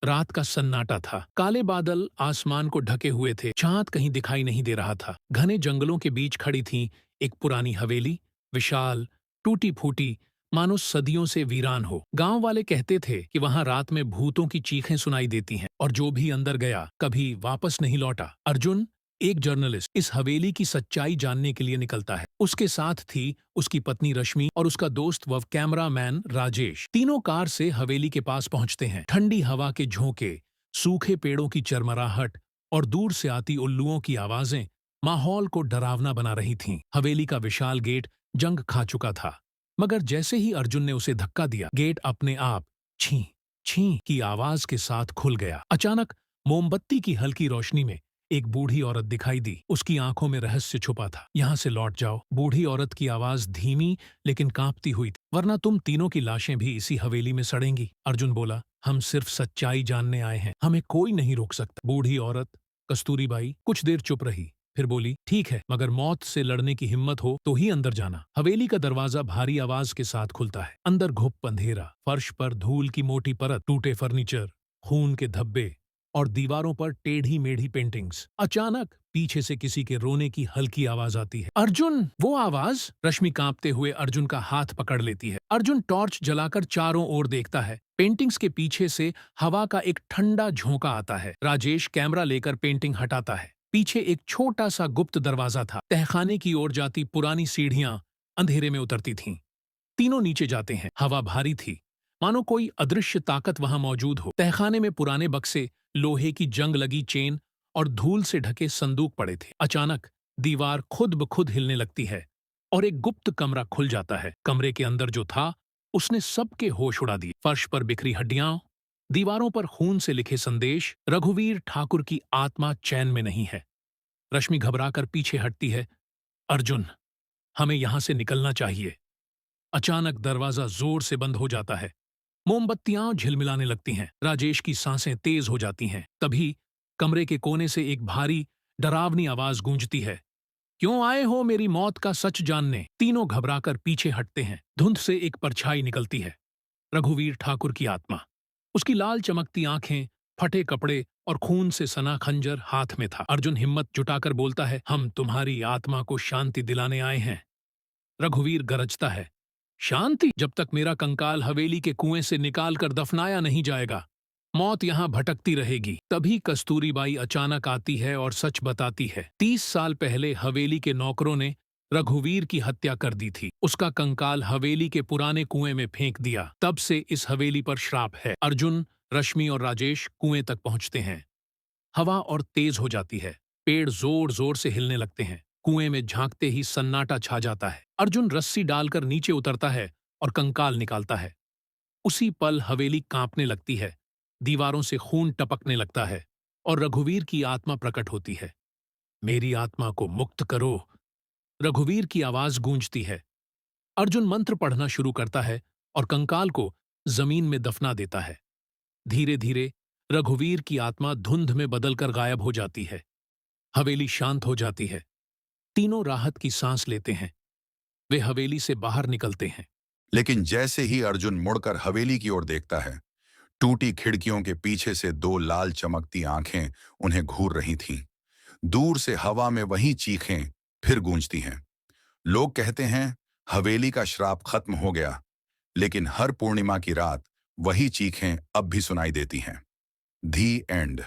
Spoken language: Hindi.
रात का सन्नाटा था। काले बादल आसमान को ढके हुए थे। चांद कहीं दिखाई नहीं दे रहा था। घने जंगलों के बीच खड़ी थी एक पुरानी हवेली, विशाल, टूटी फूटी, मानो सदियों से वीरान हो। गांव वाले कहते थे कि वहां रात में भूतों की चीखें सुनाई देती हैं और जो भी अंदर गया कभी वापस नहीं लौटा। अर्जुन, एक जर्नलिस्ट, इस हवेली की सच्चाई जानने के लिए निकलता है। उसके साथ थी उसकी पत्नी रश्मि और उसका दोस्त व कैमरामैन राजेश। तीनों कार से हवेली के पास पहुंचते हैं। ठंडी हवा के झोंके, सूखे पेड़ों की चरमराहट और दूर से आती उल्लुओं की आवाजें माहौल को डरावना बना रही थीं। हवेली का विशाल गेट जंग खा चुका था, मगर जैसे ही अर्जुन ने उसे धक्का दिया, गेट अपने आप छी छी की आवाज के साथ खुल गया। अचानक मोमबत्ती की हल्की रोशनी में एक बूढ़ी औरत दिखाई दी। उसकी आंखों में रहस्य छुपा था। यहाँ से लौट जाओ। बूढ़ी औरत की आवाज धीमी लेकिन कांपती हुई थी। वरना तुम तीनों की लाशें भी इसी हवेली में सड़ेंगी। अर्जुन बोला, हम सिर्फ सच्चाई जानने आए हैं, हमें कोई नहीं रोक सकता। बूढ़ी औरत कस्तूरीबाई कुछ देर चुप रही, फिर बोली, ठीक है, मगर मौत से लड़ने की हिम्मत हो तो ही अंदर जाना। हवेली का दरवाजा भारी आवाज के साथ खुलता है। अंदर घुप अंधेरा, फर्श पर धूल की मोटी परत, टूटे फर्नीचर, खून के धब्बे और दीवारों पर टेढ़ी मेढ़ी पेंटिंग्स। अचानक पीछे से किसी के रोने की हल्की आवाज आती है। अर्जुन! वो आवाज! रश्मि कांपते हुए अर्जुन का हाथ पकड़ लेती है। अर्जुन टॉर्च जलाकर चारों ओर देखता है। पेंटिंग्स के पीछे से हवा का एक ठंडा झोंका आता है। राजेश कैमरा लेकर पेंटिंग हटाता है। पीछे एक छोटा सा गुप्त दरवाजा था। तहखाने की ओर जाती पुरानी सीढ़ियां अंधेरे में उतरती थीं। तीनों नीचे जाते हैं। हवा भारी थी, मानो कोई अदृश्य ताकत वहां मौजूद हो। तहखाने में पुराने बक्से, लोहे की जंग लगी चेन और धूल से ढके संदूक पड़े थे। अचानक दीवार खुद ब खुद हिलने लगती है और एक गुप्त कमरा खुल जाता है। कमरे के अंदर जो था उसने सबके होश उड़ा दिए। फर्श पर बिखरी हड्डियां, दीवारों पर खून से लिखे संदेश। रघुवीर ठाकुर की आत्मा चैन में नहीं है। रश्मि घबराकर पीछे हटती है। अर्जुन, हमें यहां से निकलना चाहिए। अचानक दरवाजा जोर से बंद हो जाता है। मोमबत्तियां झिलमिलाने लगती हैं। राजेश की सांसें तेज हो जाती हैं। तभी कमरे के कोने से एक भारी, डरावनी आवाज गूंजती है। क्यों आए हो मेरी मौत का सच जानने? तीनों घबराकर पीछे हटते हैं। धुंध से एक परछाई निकलती है। रघुवीर ठाकुर की आत्मा। उसकी लाल चमकती आंखें, फटे कपड़े और खून से सना खंजर हाथ में था। अर्जुन हिम्मत जुटाकर बोलता है, हम तुम्हारी आत्मा को शांति दिलाने आए हैं। रघुवीर गरजता है, शांति? जब तक मेरा कंकाल हवेली के कुएं से निकाल कर दफनाया नहीं जाएगा, मौत यहां भटकती रहेगी। तभी कस्तूरीबाई अचानक आती है और सच बताती है। 30 साल पहले हवेली के नौकरों ने रघुवीर की हत्या कर दी थी। उसका कंकाल हवेली के पुराने कुएं में फेंक दिया। तब से इस हवेली पर श्राप है। अर्जुन, रश्मि और राजेश कुएं तक पहुंचते हैं। हवा और तेज हो जाती है। पेड़ जोर जोर से हिलने लगते हैं। कुएं में झांकते ही सन्नाटा छा जाता है। अर्जुन रस्सी डालकर नीचे उतरता है और कंकाल निकालता है। उसी पल हवेली कांपने लगती है, दीवारों से खून टपकने लगता है और रघुवीर की आत्मा प्रकट होती है। मेरी आत्मा को मुक्त करो, रघुवीर की आवाज गूंजती है। अर्जुन मंत्र पढ़ना शुरू करता है और कंकाल को जमीन में दफना देता है। धीरे धीरे रघुवीर की आत्मा धुंध में बदलकर गायब हो जाती है। हवेली शांत हो जाती है। तीनों राहत की सांस लेते हैं। वे हवेली से बाहर निकलते हैं। लेकिन जैसे ही अर्जुन मुड़कर हवेली की ओर देखता है, टूटी खिड़कियों के पीछे से दो लाल चमकती आंखें उन्हें घूर रही थीं। दूर से हवा में वही चीखें फिर गूंजती हैं। लोग कहते हैं हवेली का श्राप खत्म हो गया, लेकिन हर पूर्णिमा की रात वही चीखें अब भी सुनाई देती हैं। दी एंड।